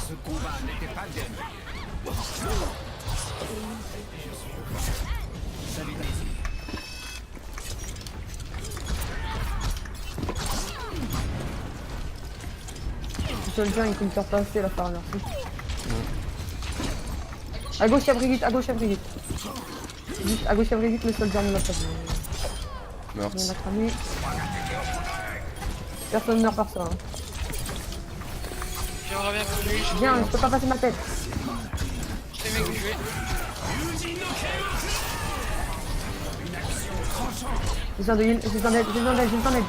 Ce combat n'était pas gagné. Salutations. Le soldier il peut me faire passer la faire merci. À gauche il y a Brigitte, à gauche il y a Brigitte. Juste à gauche il y a Brigitte, le soldier ne l'a pas vu. Morte. Il en a cramé. Personne ne meurt par ça. Hein. J'aimerais bien que lui, Viens, je peux pas passer ma tête. je t'ai mec jouer. J'ai besoin de heal, j'ai besoin d'aide, j'ai besoin d'aide, j'ai besoin d'aide.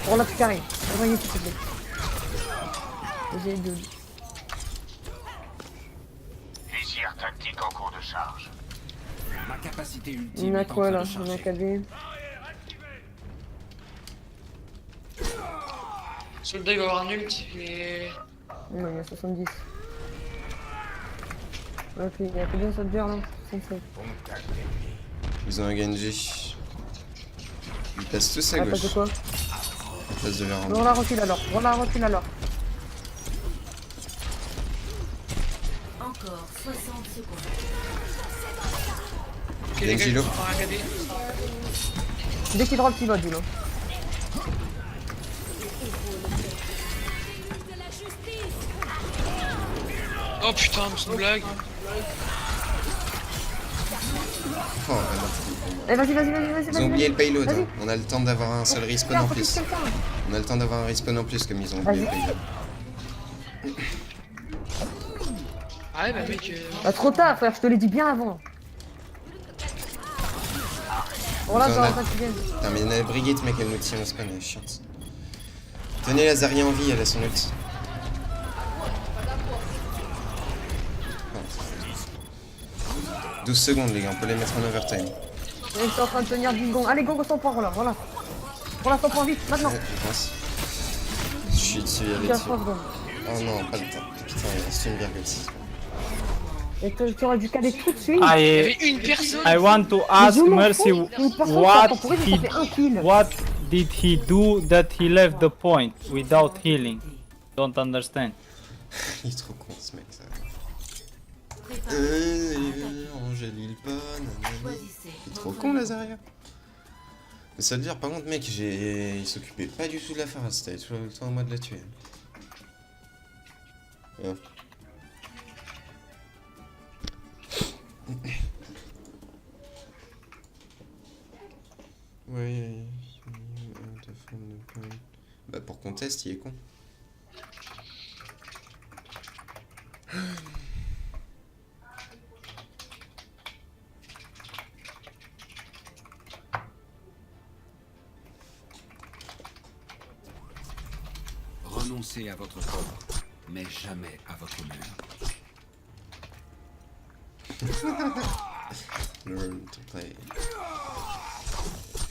Pour la carré. Revoyez s'il te plaît. J'ai deux. Visire tactique en cours de charge. Ma capacité Il ultime y en a est en quoi train là? de Il y en a charger. qu'à lui. Soldat il va avoir un ult et... Non, il y a 70. Ok, il y a combien de soldiers là? 67. Ils ont un Genji. Ils passent tous à Ah, passe de gauche. quoi? Ils passent de leur On la recule alors, on la recule alors. Encore 60 secondes. Ok les gars, Genji ils low. vont faire un KD. Dès qu'il drop, il va, dis-le. Oh putain, mais c'est une blague. Oh, vraiment. Eh, vas-y, vas-y, vas-y, vas-y. Ils ont oublié le payload. Vas-y. Hein. On a le temps d'avoir un seul respawn en plus. Quelqu'un. On a le temps d'avoir un respawn en plus comme ils ont oublié le payload. Ah ouais bah mec... Bah, trop tard, frère, je te l'ai dit bien avant. Voilà, Ils en genre, a- ça tu viens. Putain, mais il y en a Brigitte, mec, elle nous tient au spawn, elle est chiante. Tenez la Zarya en vie, elle a son ult. Oh. 12 secondes, les gars, on peut les mettre en overtime. Je suis en train de tenir 10 secondes. Allez, go, 100 points, voilà, voilà. Voilà, 100 points, vite, maintenant. Ouais, je pense. Je suis dessus, il y avait 15 dessus. secondes. Oh non, pas le temps. Putain, il reste une virgule. Et tu aurais dû caler tout de suite. Il y I avait une personne. I want to ask je m'en Mercy fous. Une personne what qui a temporisé, ça fait un kill. what did he do that he left the point without healing? Don't understand. Il est trop con ce mec, ça. Angélil pas, nanana. Il est trop con, la Zarya. Mais ça veut dire, par contre, mec, il s'occupait pas du tout de la phase, c'était tout le temps en mode de la tuer. Ouais. Ouais, bah pour qu'on teste, il est con. Renoncez à votre corps, mais jamais à votre honneur. Learn to play.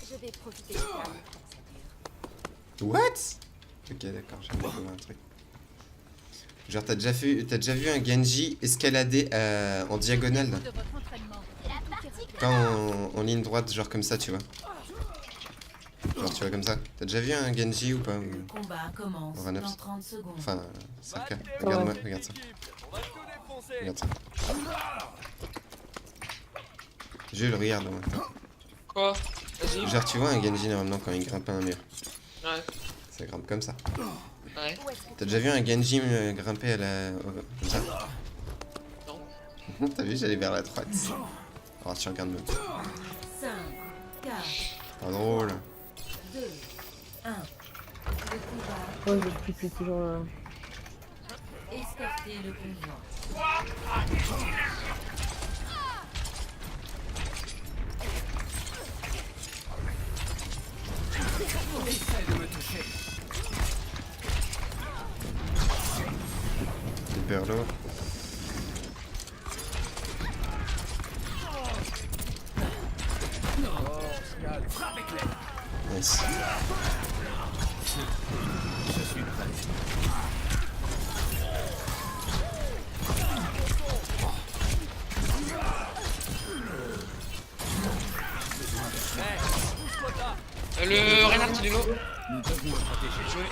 Je vais profiter de ça. What? Ok, d'accord, j'ai compris un truc. Genre, t'as déjà vu un Genji escalader en diagonale là? Pas en ligne droite, genre comme ça, tu vois. Genre, tu vois comme ça. T'as déjà vu un Genji ou pas? Le combat commence On va dans neuf. 30 secondes. Enfin, c'est le cas. Regarde-moi, regarde ça. Regarde ça. Jules, regarde. Ouais. Quoi? Vas-y. Genre, tu vois un Genji normalement quand il grimpe à un mur. Ouais. Ça grimpe comme ça. Ouais. T'as déjà vu un Genji grimper à la... comme ça? Non. T'as vu, j'allais vers la droite. Alors tu regardes même. 5, 4, Pas drôle. 2, 1. Le combat, Ouais, je suis toujours là. escortez le convoi. Perlo. Nice. Je suis prêt. Le Reinhardt, il est low. Nous devons le protéger. Joué.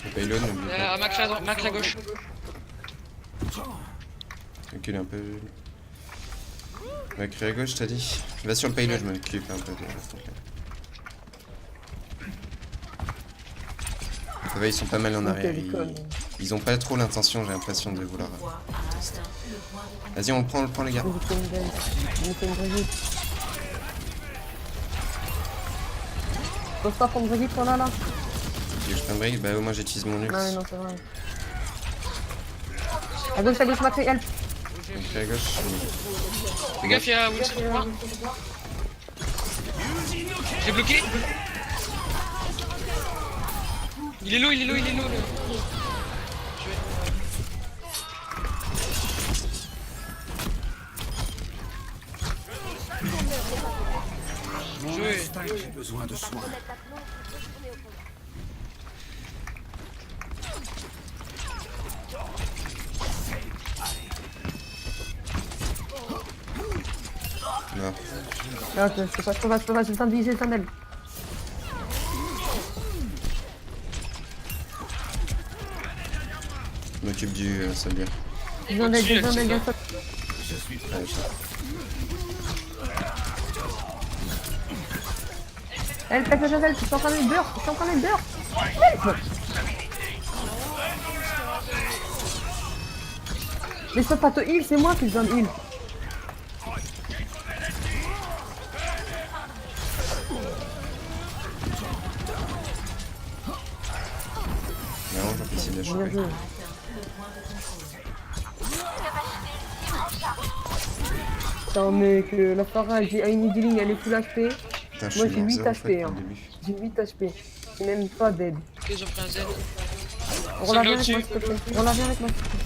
Le payload, n'oublie pas. Max à gauche. Recule un peu. Ouais, crie à gauche, t'as dit. Va sur le payload, je m'occupe un peu de. Ça va, ils sont pas mal en arrière. Ils ont pas trop l'intention, j'ai l'impression, de vouloir. Pouvoir a atteint le point de Vas-y, on le prend les gars. Il fait une belle. Il fait une Brigitte. Pose pas prendre Brigitte, toi là. Tu veux que je prenne break? Bah, au moins j'utilise mon ult. Non, mais non, c'est vrai. À gauche, Max, help. Crie à gauche. Fais gaffe, il y a Wilson pour moi. J'ai bloqué. Il est low. Le... Mon Joué. instinct, j'ai besoin de soins. Non. Non, je peux pas, j'ai le temps de viser, j'ai le temps d'elle. Je m'occupe du soldier. J'ai besoin d'elle, Je suis prêt. Ouais, Elle, je suis en train de beurre, Help. Mais ça pas te heal, c'est moi qui besoin de heal. non, j'en fais essayer de la Bien choper. joué. Putain mec, la Pharah a une healing, elle est full HP. Putain, je Moi suis j'ai mort 8 zéro HP fois depuis hein. le début. J'ai 8 HP. J'ai même pas d'aide. Ok, ils ont pris un Z. On la vient avec au-dessus. moi s'il te plaît. On la vient avec moi s'il te plaît.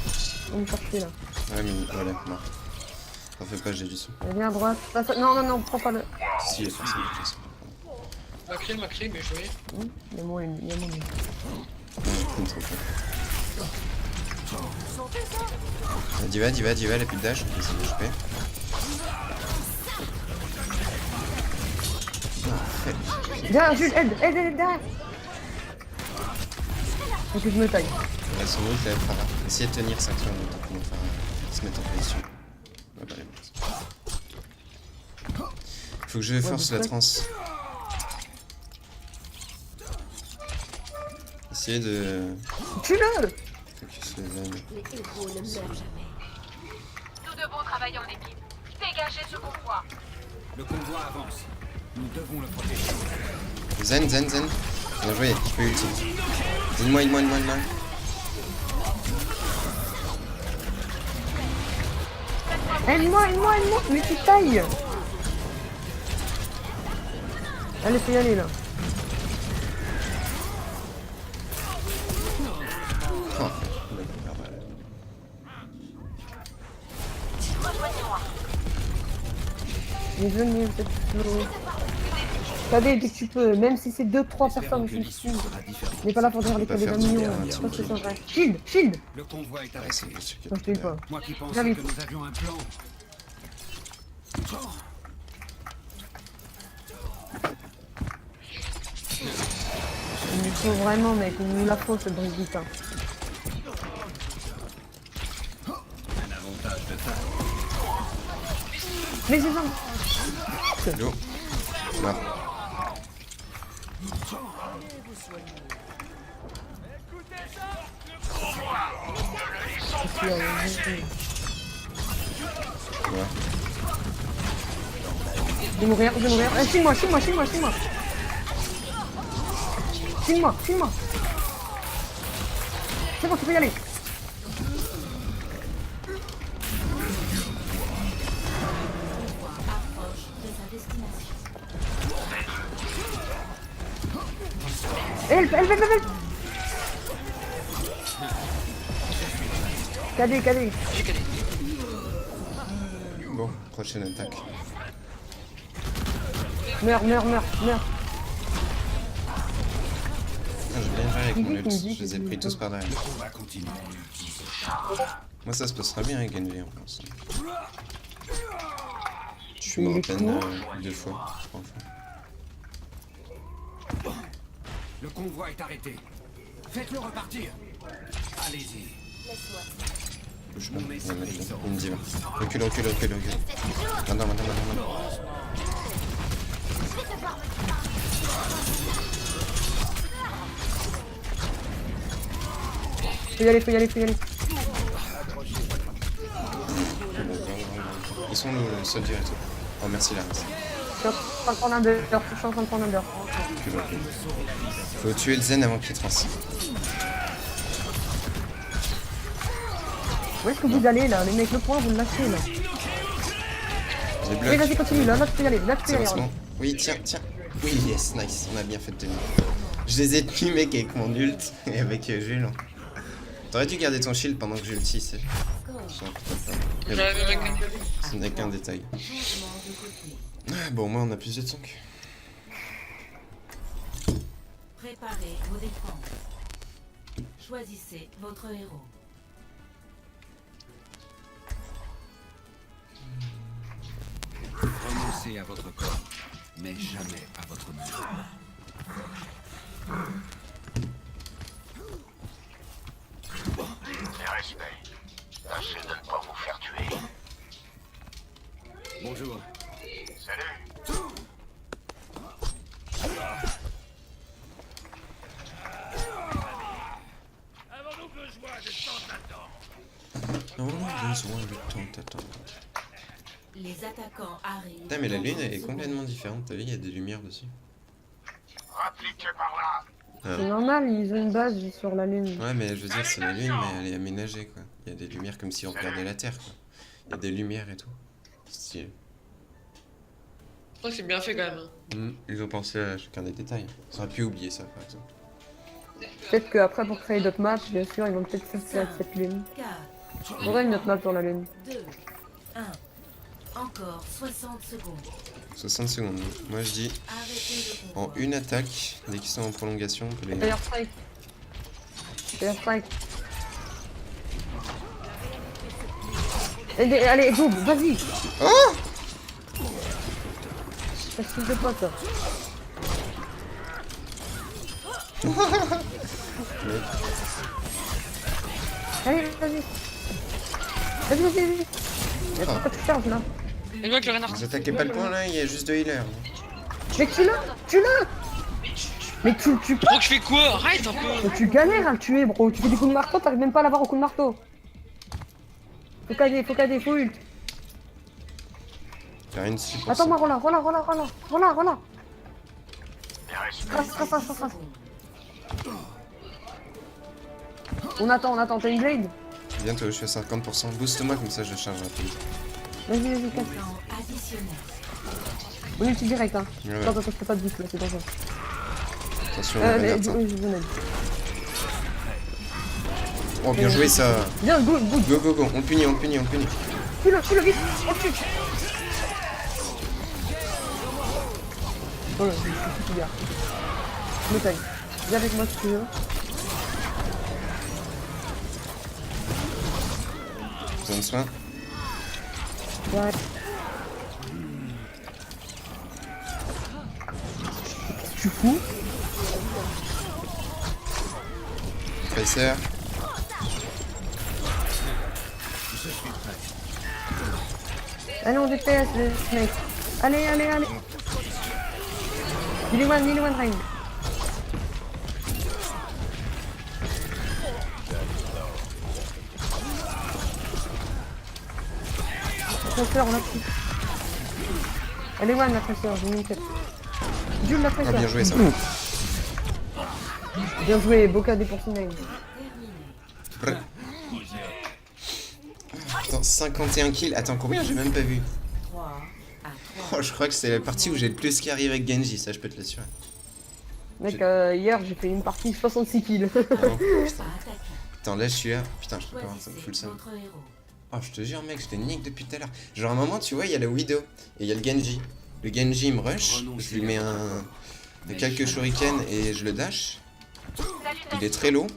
On me chercher là. Ouais, mais voilà, mort. T'en fais pas, j'ai du son. Elle vient à droite. Non, prends pas le. Si, il y a personne de toute façon. M'a créé, mais joué. Il y a mon heal, il y a mon heal. Ouais, trop fort. Diva, elle a plus de dash, on peut essayer de la choper. Viens, Jules, aide, derrière. Faut que je me taille. Ouais, son ult, elle fera. Essayez de tenir 5 secondes, le temps qu'on se mette en position. Ouais, bah, allez, bon. Faut que je force la trans. Essayez de. Tue-le. Focus le zen. Nous devons travailler en équipe. Dégagez ce convoi. Le convoi avance. Nous devons le protéger. Zen. Bien joué, je peux ulti. Dis-moi. Aide-moi, mais tu tailles. Allez, faut y aller là. Oh, Mais venez, peut-être slow. T'avais dès que tu peux, même si c'est 2-3 Espérons personnes que qui l'issue me sera différente. n'est pas là pour dire On les peut pas calés faire d'un du million. bien, Je pense que tiens. c'est vrai. Shield. Le convoi est ouais, arrêté. c'est bon, c'est Non, je t'ai pas. Moi qui pensais J'arrive. que nous avions un plan. Il nous faut vraiment, mec, il nous la faut cette Brigitte. Hein. Un avantage de taille. Mais c'est ça. Hello. Mort. Ouais. Je vais mourir. Filme-moi. Filme-moi. C'est bon, tu peux y aller. approche de sa destination. Help. KD. J'ai calé. Bon, prochaine attaque. Meurs. Ah, j'ai bien géré avec mon Il ult, dit je les ai pris tous par derrière. On va continuer. Moi ça se passera bien avec Genji en pense. Je suis Il mort à est peine court. 2 fois, 3 fois. Le convoi est arrêté. Faites-le repartir. Allez-y. Bouge pas, il va mettre une diva. Recule. Maintenant. Faut y aller. Ils sont le soldier et tout. Oh merci là. Je suis en train de prendre un under. Recule. Faut tuer le Zen avant qu'il trans. Où est-ce que vous allez là? Les mecs, le point, vous le lâchez là. J'ai bloqué. Oui, vas-y, continue, là tu peux y aller. C'est bon, c'est bon. Oui, tiens. Oui, yes, nice. On a bien fait de tenir. Je les ai tenus, mec, avec mon ult et avec Jules. T'aurais dû garder ton shield pendant que j'ulti, c'est. Mais bon, ce n'est qu'un détail. Ah, bon, au moins on a plus de tank. Préparez vos défenses. Choisissez votre héros. Renoncez à votre corps, mais jamais à votre mur. Les respects. Tâchez de ne pas vous faire tuer. Bonjour. Salut. Les attaquants arrivent. Putain, mais la lune elle est complètement différente. T'as vu, il y a des lumières dessus. Appliquez par là. Ah. C'est normal, ils ont une base sur la lune. Ouais, mais je veux dire, c'est la lune, mais elle est aménagée quoi. Il y a des lumières comme si on regardait la Terre quoi. Il y a des lumières et tout. Stylé. Je crois que c'est bien fait quand même. Ils ont pensé à chacun des détails. Ça aurait pu oublier ça par exemple. Peut-être qu'après, pour créer d'autres maps, bien sûr, ils vont peut-être faire cette lune. 4, On aurait une autre map sur la lune. 2, 1. Encore 60 secondes. 60 secondes. Moi je dis, Arrêtez le en convoi. une attaque, dès qu'ils sont en prolongation, on peut les... D'ailleurs, strike. Allez, go, vas-y. Oh Facile de pote. Allez, vas-y. Mais pourquoi tu charges là? Et moi avec le renard. Vous attaquez pas le point là, il y a juste 2 healers. Mais tue-le. Mais tu Bro, je fais quoi? Arrête un peu. Mais tu galères à le tuer, bro. Tu fais des coups de marteau, t'arrives même pas à l'avoir au coup de marteau. Faut cader, faut ult. J'ai rien dessus pour ça. Attends-moi, voilà. Les respects. Trace. On attend, t'as une blade? Bientôt, je suis à 50%. Booste-moi comme ça je charge rapide. Vas-y, casse. Temps additionnel. On ulti direct, hein. Ouais. Attends, je fais pas de boost là, c'est dangereux. Attention, on regarde ça. Oui, je vous aide. Oh, bien joué ça. Viens, go. Go, on punit. Tue-le, vite. On le tue. Oh là, je suis tout bien. Me taille. Viens avec moi si tu veux. Besoin de soin. Ouais. Tu fous? Tracer. Allez, on DPS, les mecs. Allez. Il est one range. Traceur, on l'a pris. Elle est one la traceur, j'ai mis une tête. Jules la Ah, traceur. bien joué ça. Bien joué, Boca des Porcinaines. Terminé. Attends, 51 kills. Attends, combien j'ai même pas vu? 3 à 3. Oh, je crois que c'est la partie où j'ai le plus qui arrive avec Genji, ça je peux te l'assurer. Mec, hier j'ai fait une partie 66 kills. Bon, putain. Attaquer. Attends, là je suis là. Putain, je peux pas voir ça me fout le Choisissez seum. votre héros. Oh, je te jure, mec, je te nique depuis tout à l'heure. Genre, à un moment, tu vois, il y a le Widow et il y a le Genji. Le Genji il me rush, je lui mets quelques shurikens et je le dash. Il est très low.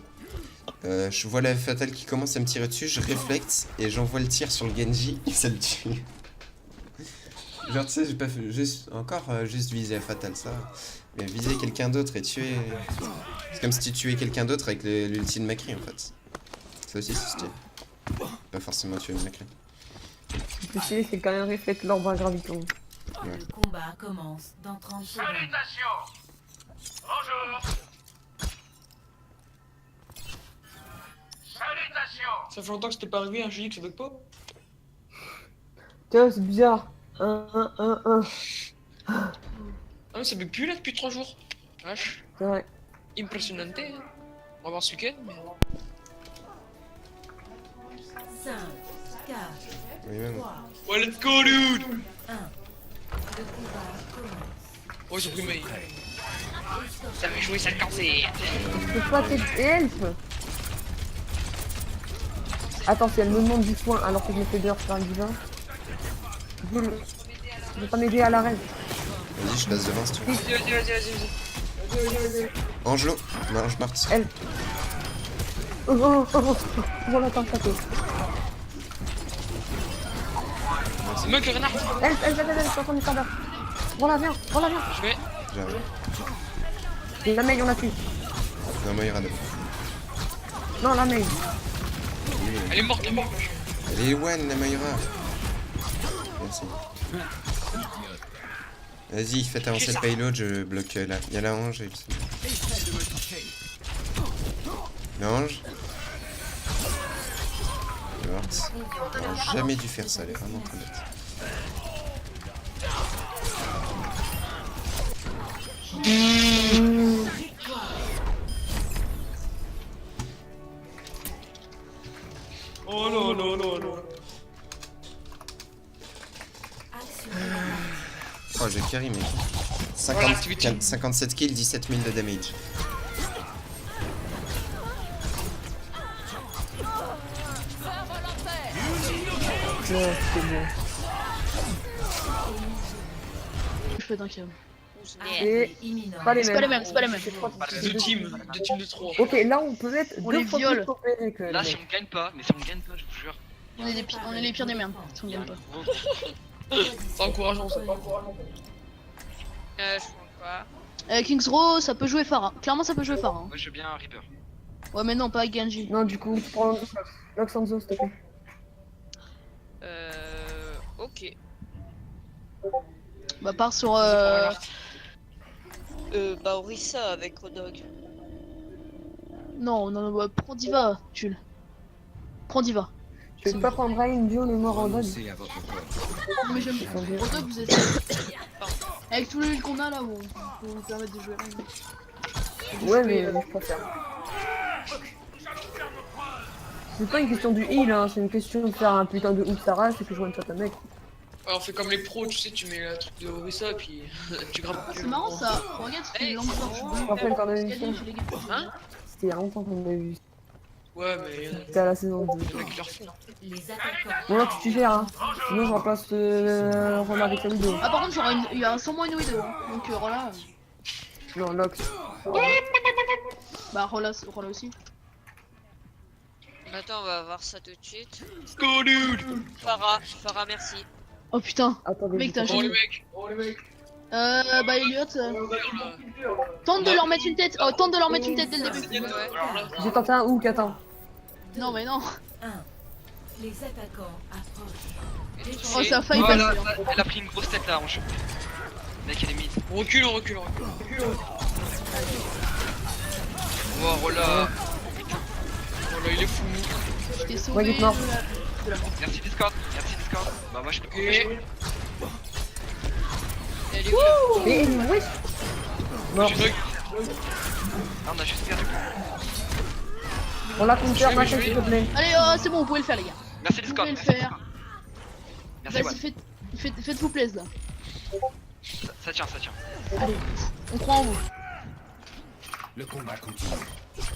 Je vois la fatale qui commence à me tirer dessus, je réflecte et j'envoie le tir sur le Genji et ça le tue. Genre, tu sais, j'ai pas fait juste viser la fatale, ça. Mais viser quelqu'un d'autre et tuer. C'est comme si tu tuais quelqu'un d'autre avec l'ulti de Macri en fait. Ça aussi, c'est stylé. Pas forcément tuer le Macri. Le plus stylé, c'est quand même réfléchir l'orbe à graviton. Ouais. Le combat commence dans 30 secondes. Salutations. Bonjour. Salutations. Ça fait longtemps que c'était pas arrivé, hein, je dis que ça bug pas. Tiens, c'est bizarre. 1. Ah mais ça bug plus là depuis 3 jours. Wesh, C'est vrai. impressionnante. Hein. On va voir ce week-end, mais... 5, 4, Oui, même. 3, Ouais, let's go, dude. 1. Le combat commence. Oh, j'ai pris mail. Ça va jouer ça le cancer. Je peux pas t'aider help. Attends, si elle me demande du soin alors que je me fais dehors sur un divin. Je vais pas m'aider à l'arrêt. Vas-y, je passe devant si tu veux. Vas-y. Angelo, Marge Mart. Elle. Oh, voilà, t'en château. C'est moi que Renard. Elle, je suis en train de faire d'heure. Voilà, viens. Je vais. J'arrive. Et la mail, on l'a tué. Non, Moira, Non, la mail. Elle est morte, Elle est one, la Moira. Merci. Vas-y, faites avancer le payload, je bloque là. Il y a la Ange et l'Ange. Morte. J'aurais jamais dû faire ça, elle est vraiment trop bête. Oh non, non, non, non. Action. Oh, j'ai carry, mec. Voilà, activity. 57 kills, 17 000 de damage. Non, c'est bon. Je peux t'inquiète. Et Imminent. pas les C'est mêmes. pas les mêmes, c'est pas les mêmes. Deux teams de 3. Ok, là on peut être On deux les fois viole. plus coopérés que Là, les si mecs. on gagne pas, mais si on gagne pas, je vous jure. On est les pires des merdes, si on Il y a gagne un pas. gros. C'est encourageant ça. Je comprends pas. Kings Row, ça peut jouer Pharah. Clairement, ça peut jouer Pharah. Moi, je veux bien un Reaper. Ouais, mais non, pas avec Genji. Non, du coup, prends Loxanzo, s'il te plaît. Ok. Bah, part sur. Bah Orisa avec Rodog. Non, non, bah, prends Diva, Tulle. Prends Diva. Je vais pas prendre une bio le mort en dog. Renoncez à votre corps. Non, mais j'aime bien. Rodog, vous êtes. Avec tous les heals qu'on a là, bon, on peut nous permettre de jouer là. Ouais, mais je préfère. C'est pas une question du heal, hein, c'est une question de faire un putain de ult Sarah, c'est que je one shot un mec. Ouais, on fait comme les pros, tu sais, tu mets le truc de Orisa et puis tu graves. C'est marrant ça. Regarde, c'est une langue blanche. Je me rappelle quand on avait vu ça. Chez les gars. Hein? C'était il y a longtemps qu'on avait vu ça. Ouais, mais C'était à la saison 2. il y en a qui leur font. Les attaquants. Bon, là, tu gères, hein. Sinon, je remplace Romain avec la vidéo. Ah, par contre, il y a sûrement une Widow. Hein. Donc, Rola. Non, Lox. Bah, Rola aussi. Attends, on va voir ça tout de suite. Let's go, dude! Farah, merci. Oh putain. Attendez, Mec, t'as un Oh, les génie. mecs! Oh, les mecs! Bah, Elliot. Tente de leur mettre une tête. Oh, tente de leur mettre une tête dès le début. j'ai tenté un hook, attends. Non, mais non. 1. Les attaquants approchent. Oh, ça a failli Voilà, passer. Hein. elle a pris une grosse tête là, Ange. Mec, elle est mid. On recule. Oh, Rola. Oh là, il est fou. Je t'ai Ouais, sauvé il est mort. de la mort. Merci Discord. Bah, moi, je peux Ok. couper. Elle est où Mais wesh. Mort. J'ai bug. Ah, on a juste perdu. On l'a compté à machin, s'il te plaît. Allez, c'est bon, vous pouvez le faire, les gars. Merci Vous Discord. pouvez le Merci. faire. Merci, Vas-y, ouais. faites-vous plaisir là. Ça tient. Allez, on croit en vous. Le combat continue.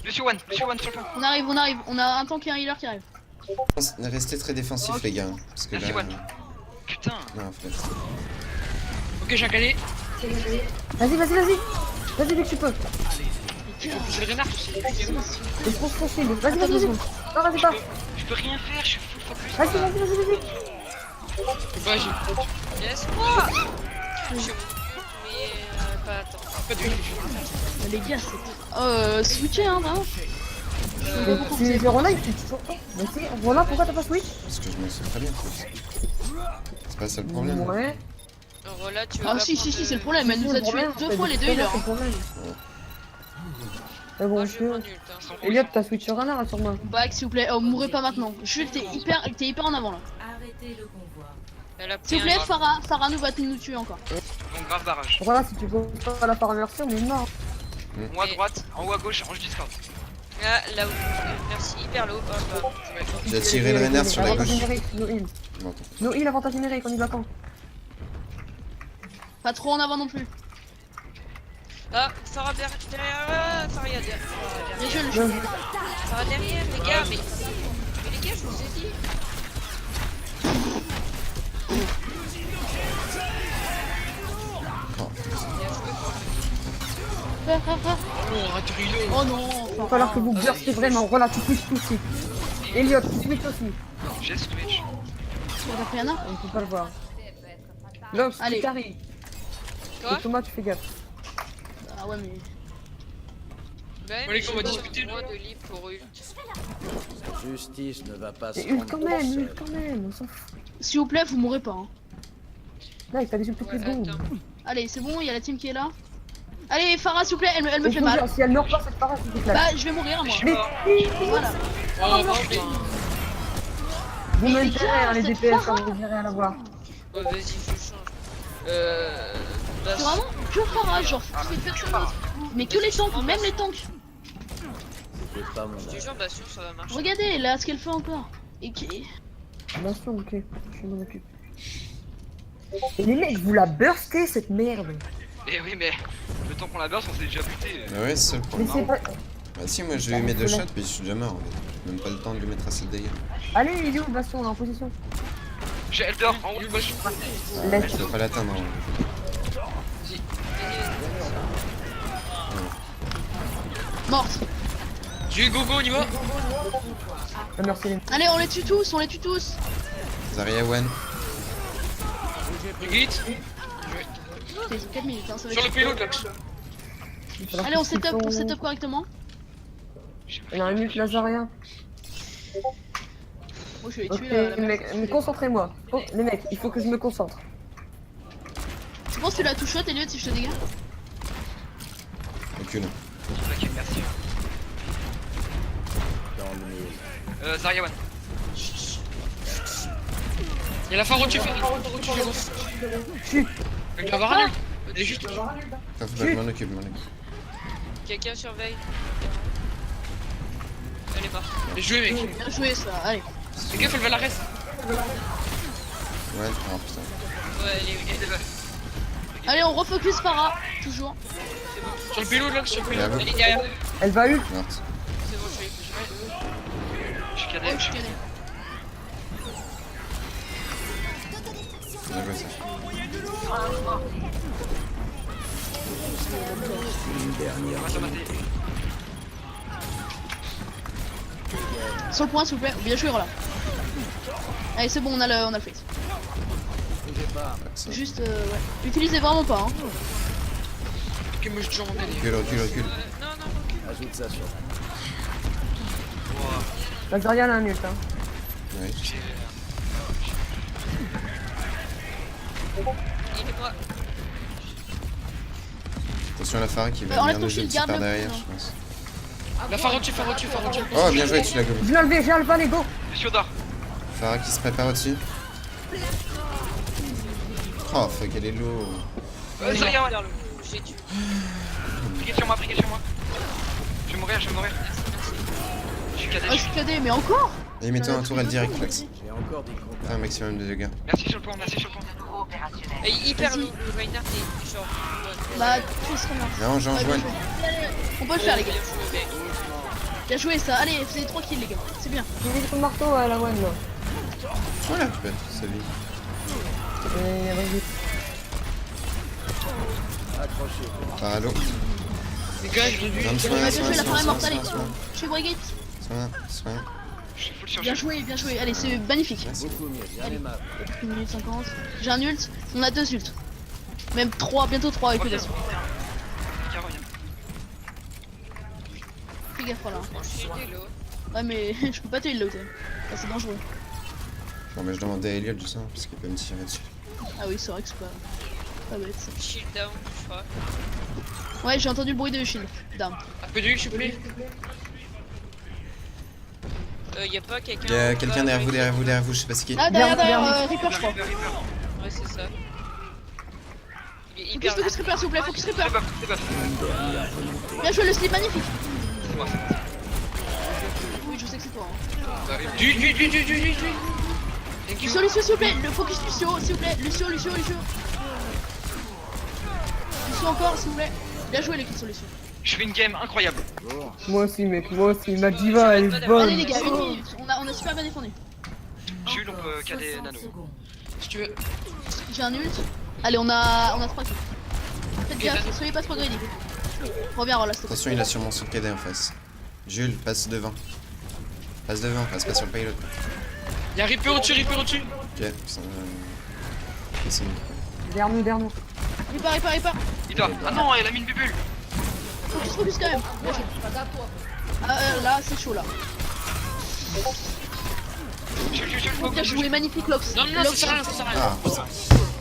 Lucio One sur le point. On arrive, on arrive. On a un tank et un healer qui arrive. Restez très défensif, les gars. Parce que là. Merci, One. Putain. Non, faut être- Ok, j'ai un calé. Vas-y, vas-y, vas-y. Vas-y, dès que tu peux. C'est le renard aussi. Et je pense qu'on shield. Vas-y, vas-y, vas-y. Non, vas-y pas. Je peux rien faire, je suis full focus. Vas-y, vas-y, vas-y, vas-y. Ouais, j'ai. Laisse-moi. Je suis mais pas attends. Pas de heal. Les gars, c'est. Switcher, hein, vraiment. Tu fais Rola, il tue toujours pas. Vas-y, Rola, pourquoi t'as pas switch? Parce que je me sens très bien. C'est pas ça le problème. Ouais. Rola, tu veux Ah, pas si, prendre si, le- c'est le problème. Elle nous a tué 2 fois les deux healers. Mais bon, Moi, je je prends peux. nul, hein. Elliot, t'as switch sur un sûrement. Back, s'il vous plaît. Oh, mourrez pas maintenant. Je sais que t'es hyper en avant là. Arrêtez le convoi. Elle a pris S'il vous un plaît, grave. Farah nous va nous tuer encore. Bon, grave barrage. Voilà, si tu peux pas la faire inverser, on est mort. En haut à droite, en haut à gauche, range Discord. Ah, là où. Merci, hyper low. Hop, hop. J'ai tiré le renard sur la Avantage gauche. numérique, no heal. Bon, attends. No heal, avantage numérique, on y va quand? Pas trop en avant non plus. Ah, Sarah derrière. Ah, Sarah derrière. Bien joué, le Bien jeu. joué. Sarah derrière, les gars, mais les gars, je vous ai dit. Oh, arrête de reload. Oh non. Il va falloir que vous burstez vraiment. Voilà, tu switches tout de suite. Elliot, tu switches aussi. J'ai switch. T'as pris un arc? On peut pas le voir. Lox, Allez. tu carry. Quoi? Et Thomas, tu fais gaffe. Ah ouais, mais. Ben, Bon, les gars, on va discuter, Moi de libre pour ult. Justice ne va pas Et ult quand même, ult quand même. On s'en fout. S'il vous plaît, vous mourrez pas. Hein. Là, il t'a des ult toutes les Ouais, secondes. attends. Allez, c'est bon, il y a la team qui est là. Allez, Farah, s'il vous plaît, elle me Et fait je vous mal. jure, si elle meurt pas, cette parade, c'est déclare. Bah, je vais mourir moi. Mais Voilà. Oh, putain. vous mais me les direz, gars, hein, les cette DPS quand vous irez à la voir. Ouais, vas-y, je change. Bah, C'est vraiment que Farah, genre, c'est personne d'autre. Mais que les tanks, même les tanks. je te jure, Bastion, ça va marcher. Regardez, là, ce qu'elle fait encore. Et qui. Attention, ok. Je m'en occupe. Et les mecs, vous la burstez cette merde. Eh oui, mais le temps qu'on la burst, on s'est déjà buté. Bah ouais, c'est ça le Mais problème. c'est pas. Bah si, moi je lui mets 2 shots, puis je suis déjà mort. En fait. J'ai même pas le temps de lui mettre assez de dégâts. Allez, il est où, Bastion, on est en position. J'ai Eldor en haut. Laisse. Je peux pas l'atteindre. Hein. Morte. J'ai eu Gogo, on y va. Ah, merci. Les... Allez, on les tue tous, on les tue tous. Zarya One. Brigitte. Putain, 4 minutes, hein, ça va Sur le être... payload, là. il va falloir Allez, on qu'ils set up sont- correctement. Il y a un ult Lazarien. Moi, je vais les Ok, tuer là. les mecs, mais concentrez-moi. Oh, les mecs, il faut que je me concentre. Tu penses que tu la touches shot, Elliot, si je te dégage? Aucune. Ok, merci. Zarya One. Y'a la phare au-dessus, Chut. Elle va avoir un ult. Elle est juste. Ah, faut pas que je m'en occupe, je m'en occupe. Quelqu'un surveille. Elle est morte. Bien joué, mec. Bien joué, ça, allez. Fais gaffe, elle va la reste. Ouais, oh putain. Ouais, elle est où? Allez, on refocus Farah, toujours. Sur le payload, là, sur le payload. Bravo. Elle est derrière. Elle va ult. Morte. C'est bon, je suis. Je suis Oh, cadet. je suis cadet. Bien joué ça. On va se mater. Sur le point, s'il vous plaît. Bien joué, voilà. Allez, c'est bon, on a le fait. Ça. Juste, ouais. Utilisez vraiment pas, hein. Ok, moi je suis déjà en délire. Recule, recule, recule. Non, non, Lazarien, elle a un ult. Hein. Ouais. il est moi. Attention à la phare qui va Enlève venir ton nous shield, jeter par garde-le. derrière, Non. je pense. La phare au-dessus, phare au-dessus, phare au-dessus. Oh, bien joué, tu l'as gommé. Je l'ai enlevé, j'ai enlevé les go. Lucio d'or. Phare qui se prépare au-dessus. Oh, fuck, elle est lourde. Zarya One. J'ai tué. Brigade sur moi, brigade sur moi. Je vais mourir, je vais mourir. Je suis cadet, Oh, je suis cadet, mais encore? Et mets-toi un tourelle direct, Flex. J'ai encore des comptes. Fais un maximum de dégâts. Merci sur le point, merci sur le point. Opérationnel. Et hyper lourd, le Reinhardt est genre. Bah, tout serait bien. Non, j'en joue. On peut le faire, les gars. Bien joué, ça. Allez, faisez 3 kills, les gars. C'est bien. J'ai mis ton marteau à la one là. Voilà, salut. Vas-y. Accrochez. Allô. Les gars, je l'ai vu. Soin, Bien soin, joué, la forêt soin, morte, allez. soin, Chez Brigade. soin, soin. Je suis full sur Bien joué, bien joué. Allez, c'est magnifique. Beaucoup mieux, bien aimable. 1 minute 50. J'ai un ult. On a 2 ults. Même 3, bientôt 3 avec le Reviens. dessus. Tiens, reviens. Fais gaffe là. Je suis délo. Ouais, mais je peux pas te heal là, c'est dangereux. Bon, mais je demandais à Elliot du sang, parce qu'il peut me tirer dessus. Ah oui, c'est vrai que c'est pas bête ça. Shield down, je crois. Ouais, j'ai entendu le bruit de shield. Down. Un peu d'huile, s'il vous plaît. Y'a pas quelqu'un. Il y a quelqu'un derrière vous, derrière vous, derrière vous, je sais pas c'est qui. Ah, derrière, Derrière, Reaper, je crois. Ouais, c'est ça. Il est hyper. Focus Reaper, s'il vous plaît, focus Reaper. C'est buff, c'est buff. Bien joué, le slip magnifique. C'est moi. Oui, je sais que c'est toi. Hein. D'huile. Thank you. Lucio, s'il vous plaît, le focus Lucio, s'il vous plaît. Lucio. Lucio encore, s'il vous plaît. Bien joué, les kills sur Lucio. Je fais une game incroyable. Moi aussi, mec, moi aussi. Ma diva, elle est bonne. Allez, les gars, 1 minute. On a super bien défendu. Jules, on peut cader Nano. Si tu veux. J'ai un ult. Allez, on a 3 kills. Faites gaffe, soyez pas trop greedy. Reviens, Rolla, s'il te plaît. Attention, il a sûrement son cadet en face. Jules, passe devant. Passe pas sur le payload. Y'a Reaper au-dessus. Ok, c'est bon. Derrière nous. Reaper. Il doit. Ah non, elle a mis une bubule. Focus quand même. Bien joué. Ah, là, c'est chaud là. Jules, Bien joué, magnifique Lox. Non, Lox. ça sert à rien. Ah, putain.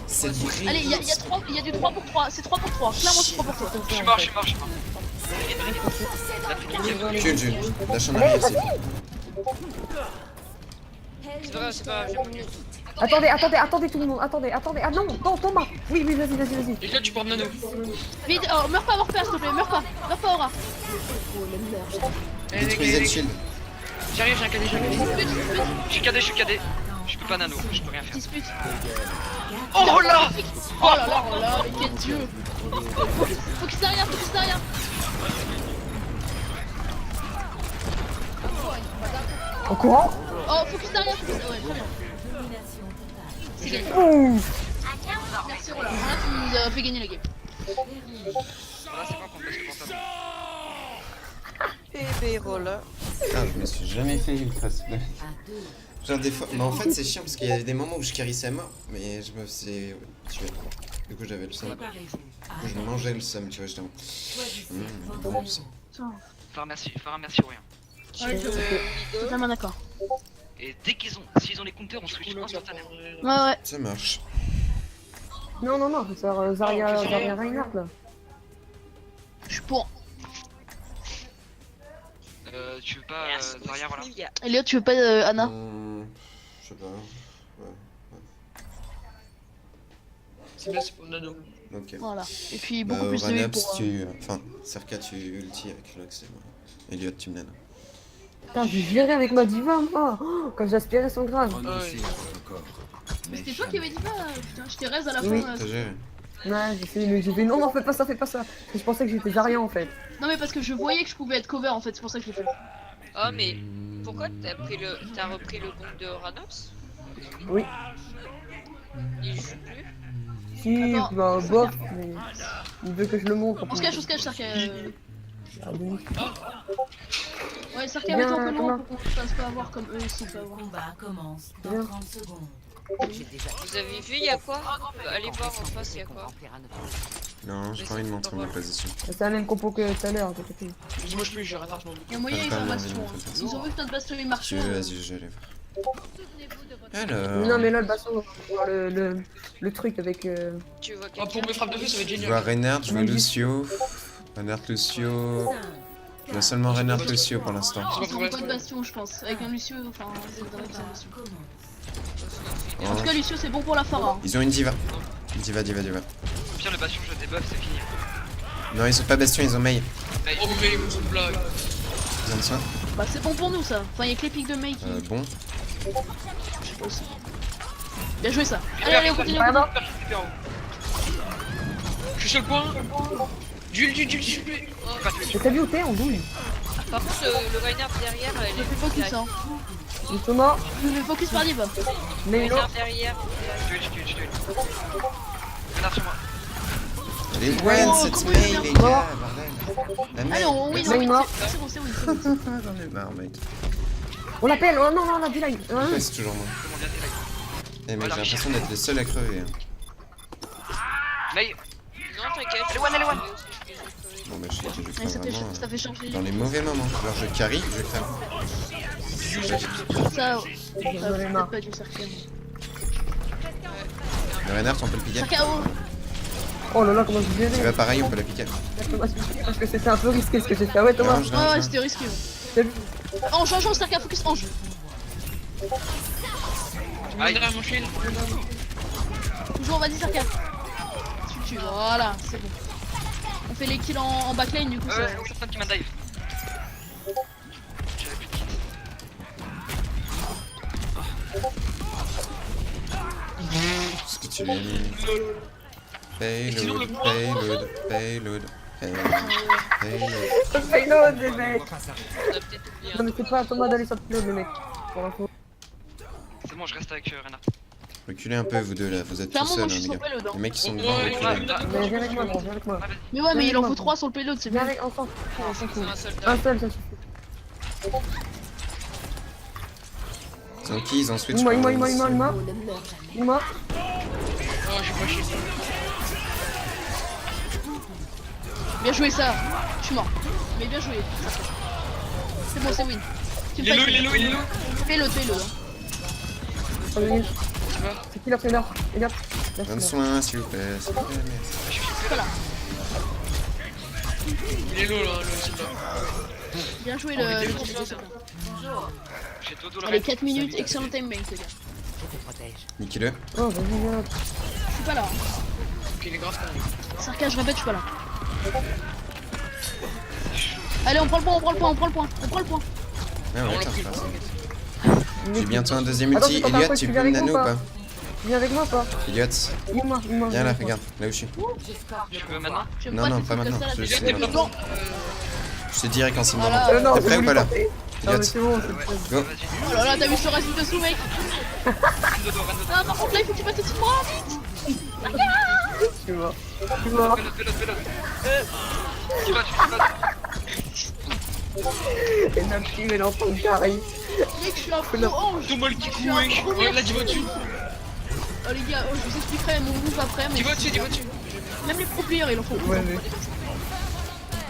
C'est vrai. Allez, il y a du 3 pour 3. C'est 3 pour 3. Clairement, c'est 3 pour 3. Je suis mort. Recule, Jules. Lâche en arrière aussi. C'est pas grave, j'ai mon ult. Attendez tout le monde. Attendez. Ah non, Thomas. Oui, vas-y. Et là, tu portes Nano. Vite, oh, meurs pas, s'il te plaît. Meurs pas, Aura. Détruisez le shield. J'arrive, j'ai un cadet. Je suis cadé. Je peux pas Nano, je peux rien faire. Dispute. Oh là. Oh là, mais quel dieu. Focus derrière. En courant. Oh, focus derrière. Ouais, très bien. C'est gagné. Ouh. Merci, Rolla. Là, tu nous as fait gagner la game. Voilà, c'est pas qu'on passe le portable. Bébé Rolla. Putain, je me suis jamais fait ultra soudain. Genre des fois, mais en fait c'est chiant parce qu'il y avait des moments où je carissais à mort, mais je me faisais tuer. Du coup j'avais le seum. Du coup je mangeais le seum, tu vois, j'étais en... bon, ça. Faire merci ou rien. Ouais, je suis totalement d'accord. Et dès s'ils ont les compteurs, on switch instantanément. Ouais. Ça marche. Non, faut faire Zarya Reinhardt là. Je suis pour. Tu veux pas Zarya, voilà. Elliot, tu veux pas Anna? Je sais pas. Ouais. C'est bien, c'est pour Nano. Ok. Voilà. Et puis Bah, beaucoup plus de Ranaps, vie pour. Enfin, Serka tu ulti avec Lux et moi. Elliot tu me donnes. Putain, j'ai géré avec ma diva, moi. Oh, quand j'aspirais son grave. Renoncez à votre corps. Mais Mais c'était toi qui avais dit ça, putain, je t'ai raise à la Oui. fin. T'as géré. Ouais, j'ai fait non, fais pas ça. Parce que je pensais que j'étais Zarya en fait. Non mais parce que je voyais que je pouvais être cover en fait, c'est pour ça que je l'ai fait. Oh, mais pourquoi t'as repris le compte de Ranops? Oui. Il joue plus? Si, Attends. bah, bof, mais il veut que je le montre. On se cache, Sarka. Ah oui. Ouais, Sarka, Bien, mets-toi un peu loin Thomas. pour qu'on se fasse pas avoir comme eux aussi peuvent Le avoir. combat commence Bien. dans 30 secondes. J'ai déjà Vous avez vu, y'a quoi? Allez voir en face, y'a quoi? Non, j'ai pas envie de montrer ma position. C'est la même compo que tout à l'heure, t'as compris. Dis-moi, je peux, j'ai retard, je m'en doute. Y'a moyen, Pas ils ont envie de bastion. montrer ça. Ils ont vu que notre bastion il marche. Si tu veux, vas-y, je vais aller voir. Alors. Non, mais là, le basson, on va voir le truc avec. Tu vois Ah, pour quelqu'un? mes frappes de feu, ça va être Je génial. vois Reinhardt, je vois Lucio. Reinhardt, Lucio. Je vois seulement Reinhardt, Lucio pour l'instant. Ils ont pas de bastion, je pense. Avec un Lucio, enfin, c'est vrai qu'ils ont bastion. Oh. En tout cas, Lucio, c'est bon pour la Phara. Ils ont une diva. Diva. Au pire, le bastion, je débuff, c'est fini. Non, ils ont pas bastion, ils ont Mei. Oh, mais vous êtes blague. Ils ont de soin. Bah c'est bon pour nous ça. Enfin y'a que les pics de Mei qui... Bon. Je sais pas aussi. Bien joué ça. Allez, on continue. Je suis sur le point. Jules. Oh, pas tué. Mais t'as vu où t'es en douille? Par contre, le Reinhardt derrière, elle Je est fais focus hein. Justement, Je fais focus par Diva. mais non. Reinhardt derrière. Je tue. Renard sur moi. Les Gwen, Oh, cette comment mail, il les vient gars, bordel. La mail. Allez, on win, Mei mort. c'est bon, c'est bon. J'en ai marre, mec. On l'appelle. Oh non, non, on a dit là. Pourquoi c'est toujours moi? Eh mec, j'ai l'impression d'être le seul à crever. Hein. Mais Non, t'inquiète. Elle est one. Bon bah je sais que je Ouais, crève vraiment ça fait changer. dans les mauvais moments. Genre je carry, je crève. Ça, J'en ai marre. pas du cercle. Le Reinhardt, on peut le piquer. Cercle haut. Oh là là, comment je C'est viens pas pareil, on peut la piquer. parce que c'était un peu risqué ce que j'ai fait. Ah ouais, Thomas. Range, Ouais, range, ouais, range. c'était risqué. T'as vu? Ange, cercle focus, Ange. Aïe, derrière mon shield. Toujours, vas-y, cercle. Tu, voilà, c'est bon. On fait les kills en backlane du coup. Ça... C'est personne qui m'a dive. J'avais plus de kit. Ce que tu veux. Payload. Payload, les mecs. On a peut-être oublié Non, mais c'est pas à Thomas d'aller sur le payload, les mecs. Pour l'info. C'est bon, je reste avec Renard. Reculez un peu, vous deux là, vous êtes tout Clairement, moi seuls, je suis hein, sur les gars. payload. Les Hein. mecs qui sont devant, reculez. Mais viens avec moi, gros, viens avec moi. Mais ouais, mais il en faut 3 sur le payload, c'est Viens bien. avec, on s'en fout. c'est un soldat. Un seul, ça suffit. Ils ont qui? Ils ont switch. Moi. quoi. Dis-moi. Oh, j'ai pas shield. Bien joué ça. Je suis mort. Mais bien joué. C'est bon, c'est win. Il est low. Payload. C'est qui leur payload? Elliot. Donne soin, s'il vous plaît, s'il vous plaît, merci. Voilà. Il est low là, le soldat. Bien joué Oh, le bonjour. J'ai Dodo le Allez, reste. 4 minutes, excellent time bank les gars. Je te protège. Niquez-le. Oh, vas-y, viens. Je suis pas là. Hein. Ok, il est grave quand même. Sarka, je répète, je suis pas là. Allez, on prend le point. Ah ouais, tiens, c'est pas ça. J'ai bientôt un deuxième Attends, ulti. c'est pas Elliot, un tu peu, peux me nano ou pas? Tu viens avec moi ou pas? Elliot, Dis-moi. viens là, regarde, là où je suis. Tu veux maintenant? Je Non, non, pas maintenant. Je Je sais sais pas. pas. Je te dirai quand c'est le moment. Voilà. Non, T'es prêt ou pas là? Non, mais Elliot, c'est bon, c'est bon. go. Oh là là, t'as vu ce reste dessous, mec? Dodo. Ah, par contre, là, il faut que tu passes dessus de moi, vite! Je suis mort. Véloce. Tu vas. Et ma petite, mais l'enfant de carré. Mec, je suis un pro ange! Ton bol qui coule, mec. Ouais, là, dis-moi dessus. Oh les gars, je vous expliquerai mon move après, mais Dis-moi dessus. même les pro players, il en faut. Ouais, mais.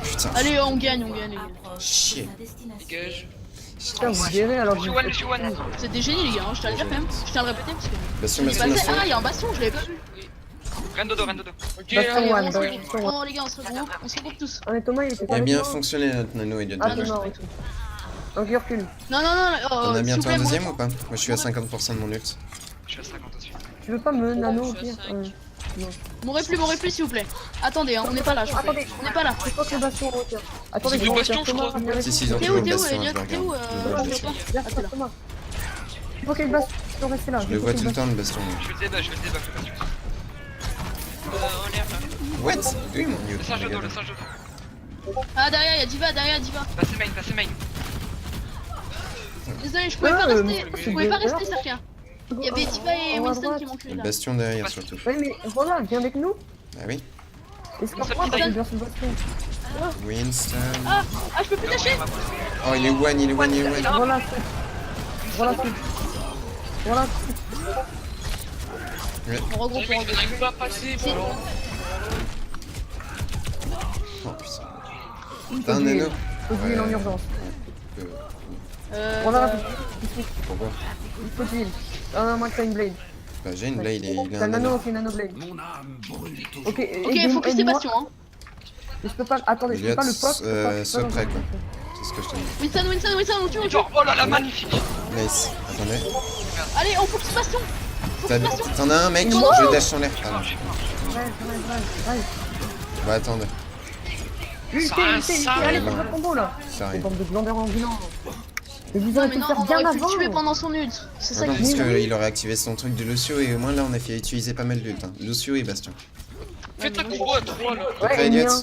Putain, Allez, on gagne, les gars. chier. Dégage. Putain, vous gérez alors. Je suis one. C'était génie, les gars, hein, je tiens à le dire quand même. Je tiens à le répéter parce que. Bastion, J'ai bastion, passé- bastion. Ah, il y a un bastion, je l'avais pas vu. Rennes Dodo. Ok, Bastion Allez, one, on se bastion regroupe. one. Oh, les gars, on se regroupe tous. Ah, mais Thomas, il était Il pas a avec bien moi. fonctionné notre nano, Elliot. Ah, bien t'es joué. mort et tout. Donc, il recule. Non, oh, On a s'il vous bientôt plaît, un mon deuxième ref- ou pas? Moi je suis à 50% de mon ult. Je suis à 50 aussi. Tu veux pas me nano au Je suis à pire? 5. Mon repli, s'il vous plaît. Attendez, hein, on n'est pas là, je crois. Attendez. On n'est pas là. Je crois que le bastion retire. Attendez, C'est le bastion, je crois. Si, si, ils ont T'es toujours où, le bastion, Elliot? je le T'es où, regarde. je vois pas. Ah, t'es là. Thomas. Il faut qu'il y ait le bastion rester là. Je le vois tout le temps, le bastion. Je vais le débat, le bastion. En l'air là. What? Oui, mon dieu. Le singe Dodo. Ah, derrière, il y a Diva. Passez main. Désolé, je pouvais Ah, pas rester. c'est Je pouvais pas bien. rester, Sarkia. Il y avait Diva et En haut à Winston droite. qui m'enculaient Le là. bastion derrière surtout. Ouais, mais voilà, viens avec nous. Ah oui? Escorte-moi, parce que je viens sur le bastion. Winston. Ah, je peux plus lâcher. Oh, il est one. Voilà, Voilà. On regroupe, Le mec, il n'arrive pas à passer. Si. Oh putain. T'as un nano? Faut qu'il en urgence. Voilà. Pourquoi? Il faut qu'il. Ah, moi, t'as une blade. Bah, j'ai une blade et il a T'as un le nano, nano. ok, nano blade. Mon âme brûle toujours. Ok, Ok, focus tes aide-moi. bastions, hein. Mais je peux pas. Attendez, je peux Elliot, pas le pop. sois prêt quoi. C'est ce que je te dis. Winston, on tue. Oh là là, magnifique. Nice. Attendez. Allez, on focus bastion. T'en as un mec? Non. Je dash en l'air. Pardon. Ouais. On va attendre. Allez, c'est pas combo là. Ça C'est arrive. bande de glandeurs ambulants. Mais vous Non, aurez mais pu le non, faire on bien aurait pu le avant. tuer pendant son ult. C'est ça Non, qui parce est qu'il aurait activé son truc de Lucio et au moins là on a fait utiliser pas mal d'ult. Hein. Lucio et Bastion. Faites un combo à 3 là. Après Ouais, Elliot. Mien.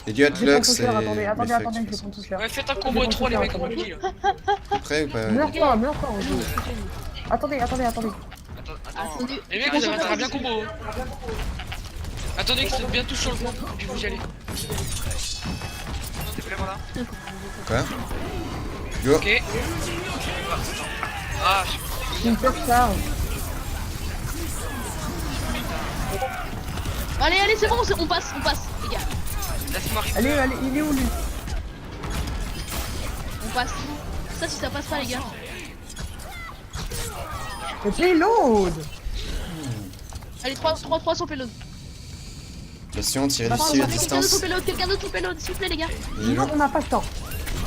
Elliot, Je vais prendre Lux tout et. cher, attendez, Mephic, je vais de toute prendre façon. tout cher. Ouais, faites un combo à 3 les mecs, on va le là. T'es prêt ou pas? Meurs pas, on joue. Attendez. Attends, Attendez. Les mecs, vous avez intérêt à bien combo. Attendez que c'est bien tous sur le pont, puis vous y allez. t'es prêt, voilà. Quoi? Go! Ok. Ah, Une tête charge. Allez, c'est bon, on passe, les gars. laisse-moi Allez, il est où lui? On passe. Ça, si ça passe pas, les gars. Mais payload. Allez, 3 sur payload. Bastion, tirez Quelqu'un d'ici à d'autre sur distance. payload, s'il vous plaît, les gars. Il est Non, là. on n'a pas le temps.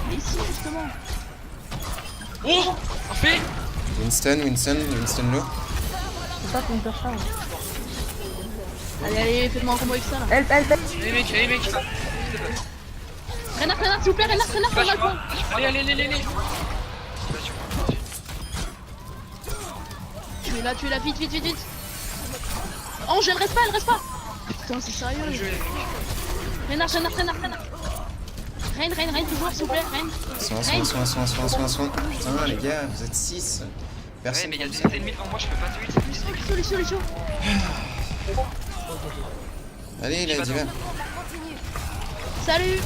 Mais ici, justement. Oh, parfait. Winston low. C'est pas une tête charge. Allez, faites-moi un combo avec ça, là. Help. Allez mec. Renard, s'il vous plaît, Renard, on a le point. Allez. Tu es là, vite. Oh, elle reste pas. Putain, c'est sérieux. Renard. Reine, toujours, s'il vous plaît, Reine. Soin. Putain, les gars, vous êtes 6. Ouais, Personne mais il y a comme des ça. ennemis devant moi, je peux pas te ult. Solution. Allez, là, dis-le. Salut.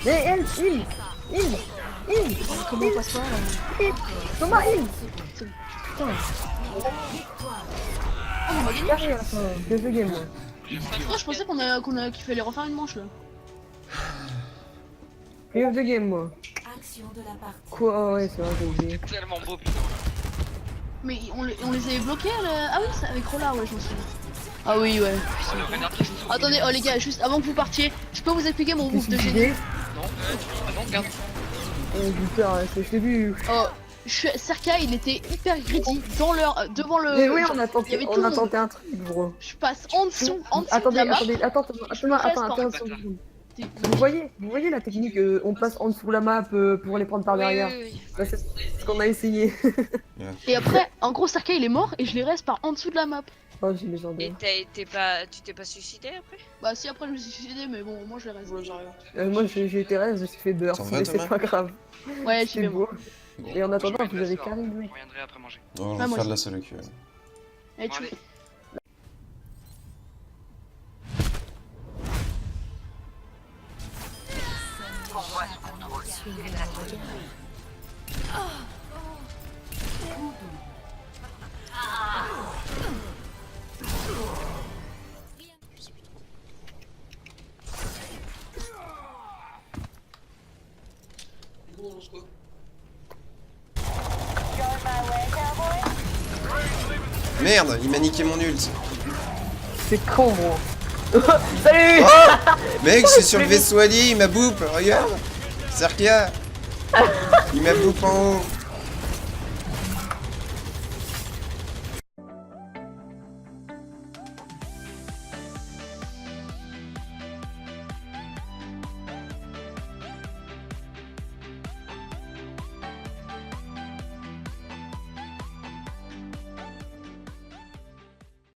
Mais help, il. Comment on passe pas, là? Thomas, il. Putain, Oh, on va gagner. carré à la fin. Que je game moi. Oh, je pensais qu'il fallait refaire une manche, là. Play of the game moi. Action de la partie. Quoi? Ouais, c'est vrai, j'ai oublié. Tellement beau, putain. Mais on les avait bloqués, là. Ah oui, c'est avec Rollard, ouais, je m'en souviens. Ah oui, ouais. Oh, le renard qui se trouve. Attendez, oh les gars, juste avant que vous partiez, je peux vous expliquer mon move de génie. Non, Regarde. Putain, c'est vu. Oh, Serka, il était hyper greedy devant le. Mais oui, on a il y tenté, avait tout le monde. un truc, bro. Je passe en dessous Attendez, de la map. attends, Vous voyez la technique, on passe en dessous de la map pour les prendre par derrière. Oui. Bah, c'est ce qu'on a essayé. Et après, en gros, Serka il est mort et je les reste par en dessous de la map. Oh, j'ai légendaire. Et tu t'es pas suicidé après? Bah, si après je me suis suicidé, mais bon, moi je les reste. Moi j'ai été reste, je me suis fait beurre, T'en vas, mais c'est Thomas pas grave. Ouais, j'y C'est vais beau. moi. Et en attendant, Je vous vais avez te carré Je lui. reviendrai après manger. Oh, on Ah, va moi faire de aussi. la solo queue. Allez, Bon, tchou. allez. Merde, il m'a niqué mon ult. C'est con, gros. Salut. Mec, je suis sur le vaisseau allié, il m'a boop, regarde. Serkia. Il m'a boop en haut.